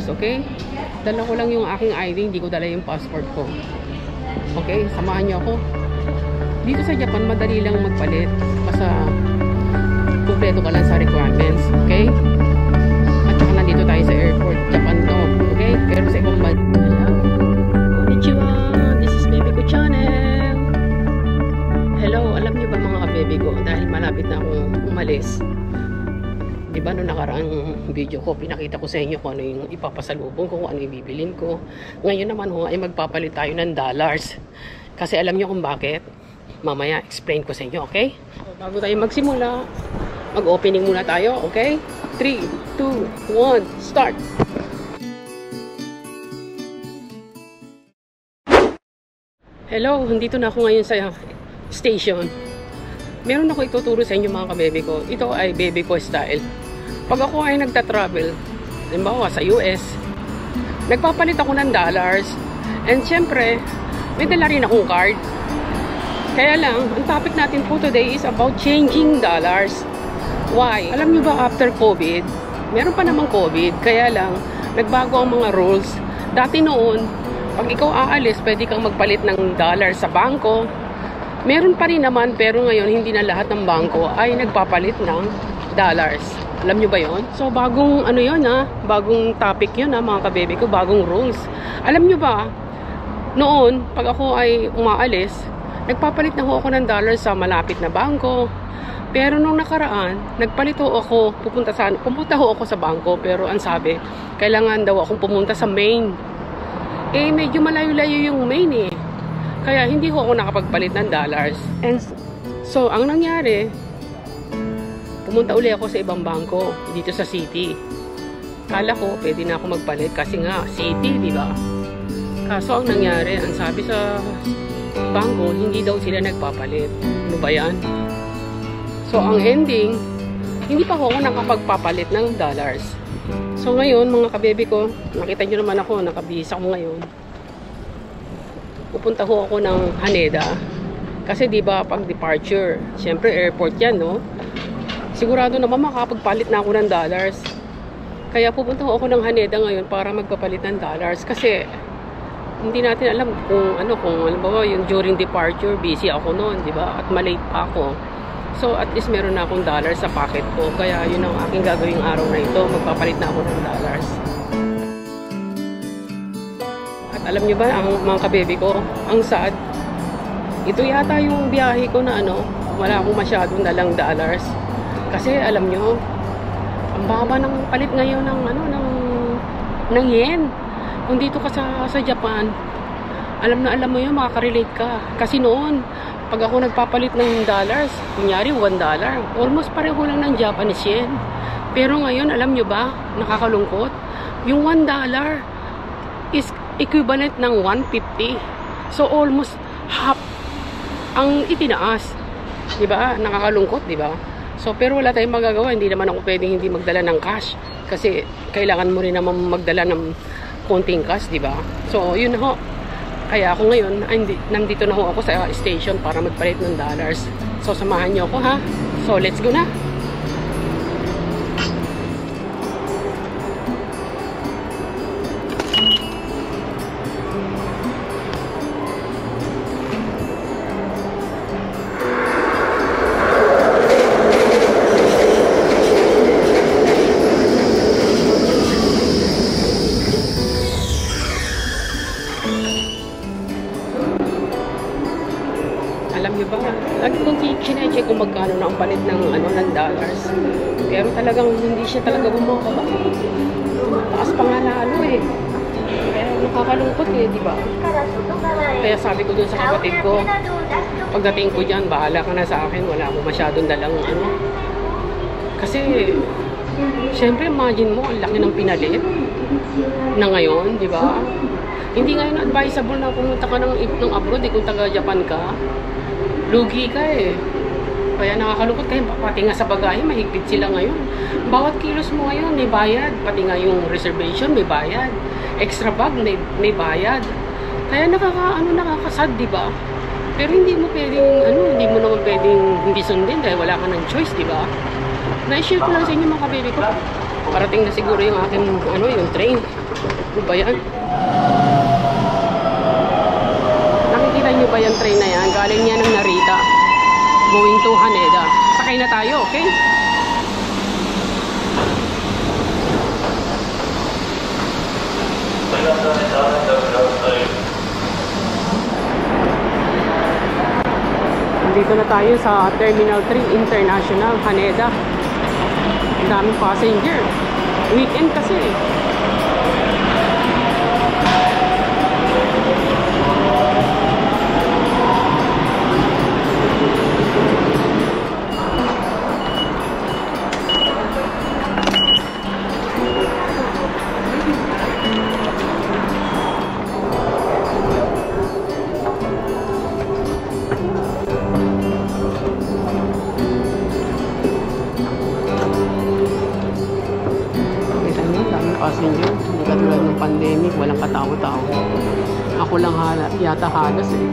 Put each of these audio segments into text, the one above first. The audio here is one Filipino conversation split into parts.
dollars, okay? Dala ko lang yung aking ID, hindi ko dala yung passport ko. Okay, samahan niyo ako. Dito sa Japan, madali lang magpalit. Basta kumpleto ka lang sa requirements, okay? At saka nandito tayo sa airport, Japan to, okay? Pero sa ibang bansa. Konnichiwa, this is Baby Ko Channel. Hello, alam niyo ba mga ka-baby ko, dahil malapit na akong umalis. Diba no nakaraang video ko, pinakita ko sa inyo kung ano yung ipapasalubong ko, kung ano yung bibilin ko. Ngayon naman ho, ay magpapalit tayo ng dollars. Kasi alam nyo kung bakit? Mamaya, explain ko sa inyo, okay? So, bago tayo magsimula, mag-opening muna tayo, okay? 3, 2, 1, start! Hello, andito na ako ngayon sa station. Meron ako ituturo sa inyo mga ka-baby ko. Ito ay baby ko style. Pag ako ay nagta-travel, halimbawa sa US, nagpapalit ako ng dollars. And syempre, may dala rin akong card. Kaya lang, ang topic natin po today is about changing dollars. Why? Alam nyo ba after COVID, meron pa namang COVID, kaya lang, nagbago ang mga rules. Dati noon, pag ikaw aalis, pwede kang magpalit ng dollars sa bangko. Meron pa rin naman, pero ngayon hindi na lahat ng bangko ay nagpapalit ng dollars. Alam nyo ba yon? So bagong ano yon ha, bagong topic yon ha mga kabebe ko, bagong rules. Alam nyo ba, noon pag ako ay umaalis, nagpapalit na ho ako ng dollars sa malapit na bangko. Pero nung nakaraan, nagpalit ho ako, pupunta ho ako sa bangko, pero ang sabi, kailangan daw akong pumunta sa main. Eh medyo malayo-layo yung main eh. Kaya hindi ko ako nakapagpalit ng dollars. And so, ang nangyari, pumunta uli ako sa ibang bangko, dito sa city. Kala ko, pwede na ako magpalit kasi nga, city, di ba? Kaso ang nangyari, ang sabi sa bangko, hindi daw sila nagpapalit. Ano ba yan? So, ang ending, hindi pa ako nakapagpapalit ng dollars. So, ngayon, mga kabebe ko, nakita nyo naman ako, nakabihis ako ngayon. Pupunta ho ako ng Haneda. Kasi di ba pag departure, syempre airport yan, no? Sigurado naman makapagpalit na ako ng dollars. Kaya pupunta ho ako ng Haneda ngayon para magpapalit ng dollars. Kasi hindi natin alam kung halimbawa yung during departure, busy ako noon, di ba? At malate pa ako. So at least meron na akong dollars sa pocket ko. Kaya yun ang aking gagawing araw na ito. Magpapalit na ako ng dollars. Alam niyo ba, ang mga kabebe ko, ang sad. Ito yata yung biyahe ko na wala akong masyadong dalang dollars. Kasi alam niyo, ang baba ng palit ngayon ng yen. Kung dito ka sa Japan, alam mo yun, makaka-relate ka. Kasi noon, pag ako nagpapalit ng dollars, kunyari $1, almost pareho lang ng Japanese yen. Pero ngayon, alam niyo ba, nakakalungkot, yung $1 is equivalent ng 150. So almost half ang itinaas. 'Di ba? Nakakalungkot, 'di ba? So pero wala tayong magagawa, hindi naman ako pwedeng hindi magdala ng cash kasi kailangan mo rin naman magdala ng konting cash, 'di ba? So yun ho. Kaya ako ngayon, nandito na ho ako sa station para magpalit ng dollars. So samahan niyo ako ha. So let's go na. Alam niyo ba, lagi kong chinecheck kung magkano na ang palit ng dollars. Pero talagang hindi siya talaga bumababa. Taas pa nga lalo eh. Pero nakakalungkot eh, di ba? Kaya sabi ko dun sa kapatid ko, pagdating ko dyan, bahala ka na sa akin, wala akong masyadong dalang Kasi, syempre imagine mo, ang laki ng pinalit na ngayon, di ba? Hindi ngayon advisable na pumunta ka ng abroad, kung taga-Japan ka. Lugi ka eh. Kaya nakakalungkot kayo, pati nga sa bagahe, mahigpit sila ngayon. Bawat kilos mo ngayon, may bayad. Pati nga yung reservation, may bayad. Extra bag, may bayad. Kaya nakakasad, di ba? Pero hindi mo pwedeng, hindi mo naman pwedeng hindi sundin dahil wala ka ng choice, di ba? Na-share ko lang sa inyo mga kabebe ko. Parating na siguro yung aking, yung train. Ano ba yan? Nakikita nyo ba yung train na yan? Galing yan ng Narita. Going to Haneda. Sakay na tayo, okay? Dito na tayo sa Terminal 3 International Haneda. Ang daming passenger. Weekend kasi. Passenger, hindi katulad ng pandemic, walang katao-tao. Ako lang yata halos eh.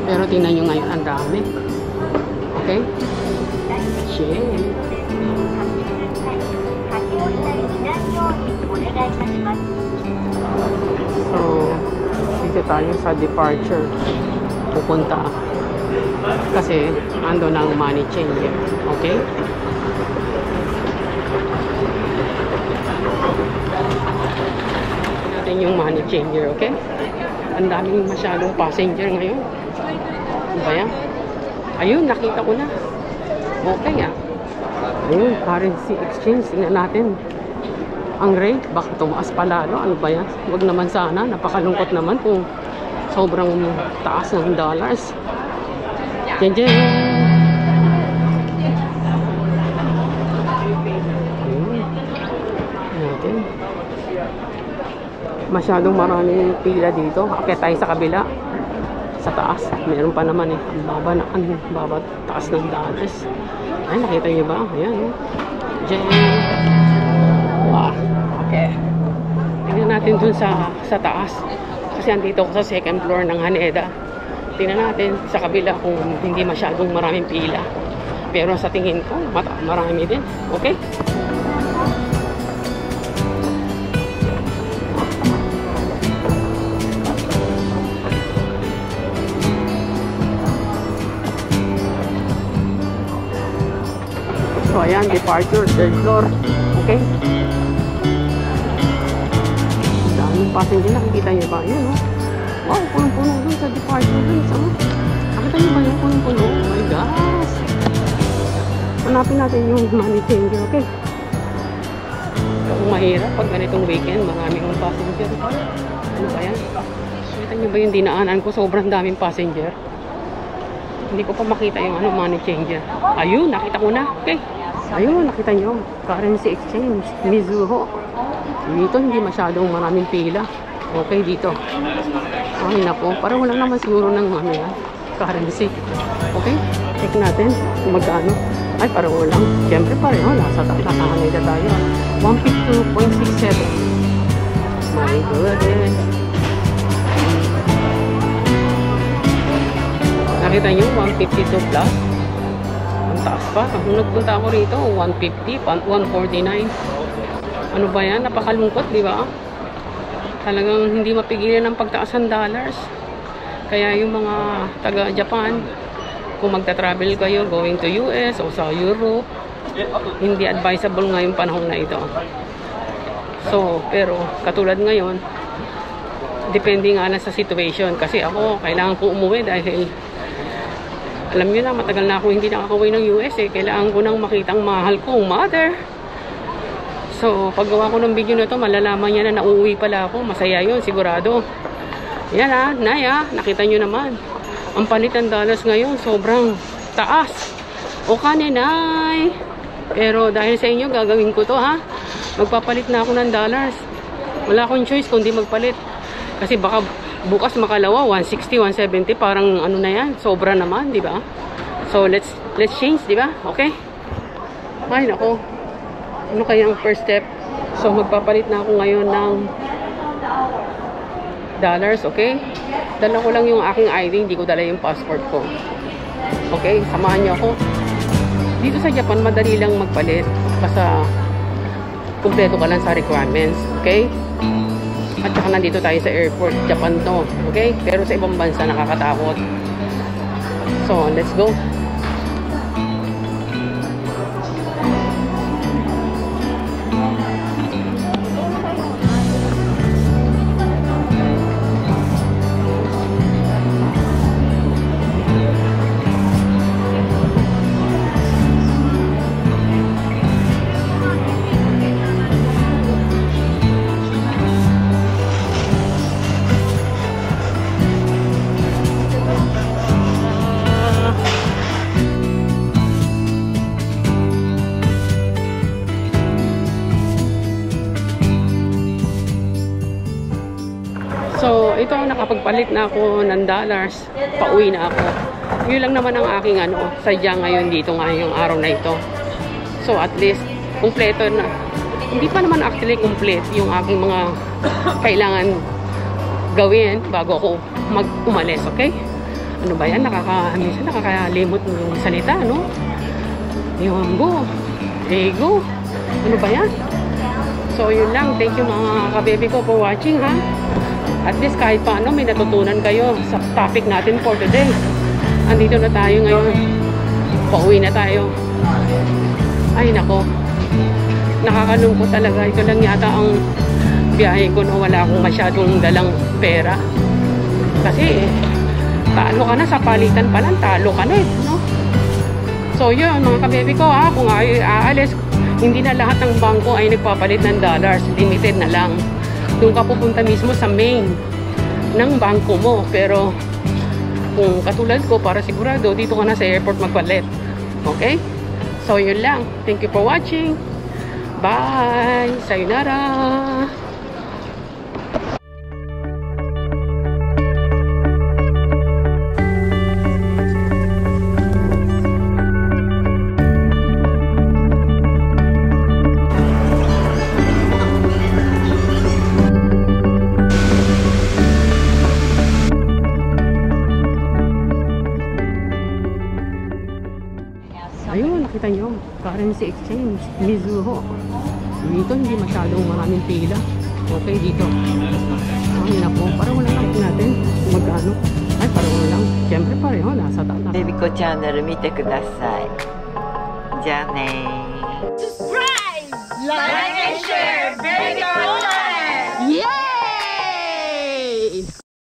Pero tingnan nyo ngayon, ang dami. Okay? Share. So, dito tayo sa departure. Pupunta. Kasi, ando ng money changer. Okay? Yung money changer, okay? Ang daming masyadong passenger ngayon. Ano ba yan? Ayun, nakita ko na. Okay ah. Ayun, currency exchange. Tingnan natin. Ang rate, baka tumaas pa lalo. Ano ba yan? Huwag naman sana. Napakalungkot naman kung sobrang taas ng dollars. Jen jen! Ayun. Natin. Masyadong maraming pila dito. Akit tayo sa kabila. Sa taas. Meron pa naman eh. Ang baba taas ng dollars. Ay, nakita nyo ba? Ayan. Diyan. Wow. Okay. Tingnan natin dun sa taas. Kasi andito ako sa second floor ng Haneda. Tingnan natin sa kabila kung hindi masyadong maraming pila. Pero sa tingin ko, marami din. Okay? So, ayan, departure, third floor. Okay? Daming passenger, nakikita nyo ba? Yun, oh. Wow, punong-puno dun sa departure dun. So, nakita nyo ba yung punong-puno? Oh my gosh! Hanapin natin yung money changer, okay? Kung mahirap, pag ganitong weekend, maraming passenger. Ano ba yan? Nakita nyo ba yung dinaanan ko? Sobrang daming passenger. Hindi ko pa makita yung money changer. Ayun, nakita ko na. Okay. Ayun, nakita nyo. Currency exchange. Mizuho. Dito, hindi masyadong maraming pila. Okay, dito. Ay, nako. Parang wala naman siguro ng currency. Okay? Check natin kung magkano. Ay, parang walang. Siyempre, pareho. Nasa Haneda tayo. 152.67. My goodness. Nakita nyo, 152 plus. Ang taas pa. Nung nagpunta ako rito, 150, 149. Ano ba yan? Napakalungkot, di ba? Talagang hindi mapigilan ng pagtaas ng dollars. Kaya yung mga taga-Japan, kung magta-travel kayo going to US o sa Europe, hindi advisable ngayong panahon na ito. So, pero katulad ngayon, depende nga lang sa situation. Kasi ako, kailangan ko umuwi dahil alam nyo na, matagal na ako hindi nakakauwi ng US eh. Kailangan ko nang makitang mahal kong mother. So, paggawa ko ng video na to, malalaman niya na nauuwi pala ako. Masaya yun, sigurado. Yan ah, Nay ah, nakita nyo naman. Ang palit ng dollars ngayon, sobrang taas. O Nay. Pero dahil sa inyo, gagawin ko to ha. Magpapalit na ako ng dollars. Wala akong choice kundi magpalit. Kasi baka bukas makalawa, 160, 170, parang ano na yan, sobra naman, di ba? So, let's change, di ba? Okay? Ay, nako. Ano kaya ang first step? So, magpapalit na ako ngayon ng dollars, okay? Dala ko lang yung aking ID, hindi ko dala yung passport ko. Okay? Samahan niyo ako. Dito sa Japan, madali lang magpalit. Basta, kumpleto ka lang sa requirements, okay? At saka nandito tayo sa airport, Japan to. Okay? Pero sa ibang bansa nakakatakot. So, let's go. So, ito nakapagpalit na ako ng dollars. Pauwi na ako. Yun lang naman ang aking sadya ngayon dito ngayong araw na ito. So, at least, kumpleto na. Hindi pa naman actually complete yung aking mga kailangan gawin bago ako umalis, okay? Ano ba yan? Minsan nakakalimot yung salita, no? Yung ego. Ano ba yan? So, yun lang. Thank you mga kabebe ko for watching, ha? At least kahit paano may natutunan kayo sa topic natin for today. Andito na tayo ngayon. Pauwi na tayo. Ay nako. Nakakalungkot talaga. Ito lang yata ang biyahe ko na wala akong masyadong dalang pera. Kasi talo ka na sa palitan pa lang. Talo ka na no? So yun mga kabebe ko ha. Kung aalis, hindi na lahat ng bangko ay nagpapalit ng dollars. Limited na lang. Doon ka pupunta mismo sa main ng bangko mo. Pero kung katulad ko, para sigurado, dito ka na sa airport magpalit. Okay? So, yun lang. Thank you for watching. Bye! Sayonara! Ayun, nakita nyo, currency exchange, Mizuho. Dito hindi masyadong maraming pila. Okay, dito. Ay, naku, parang wala lang natin magkano. Ay, parang wala lang. Siyempre pareho, nasa taas. Baby ko channel, 見てください。じゃあねー。Subscribe! Like and share!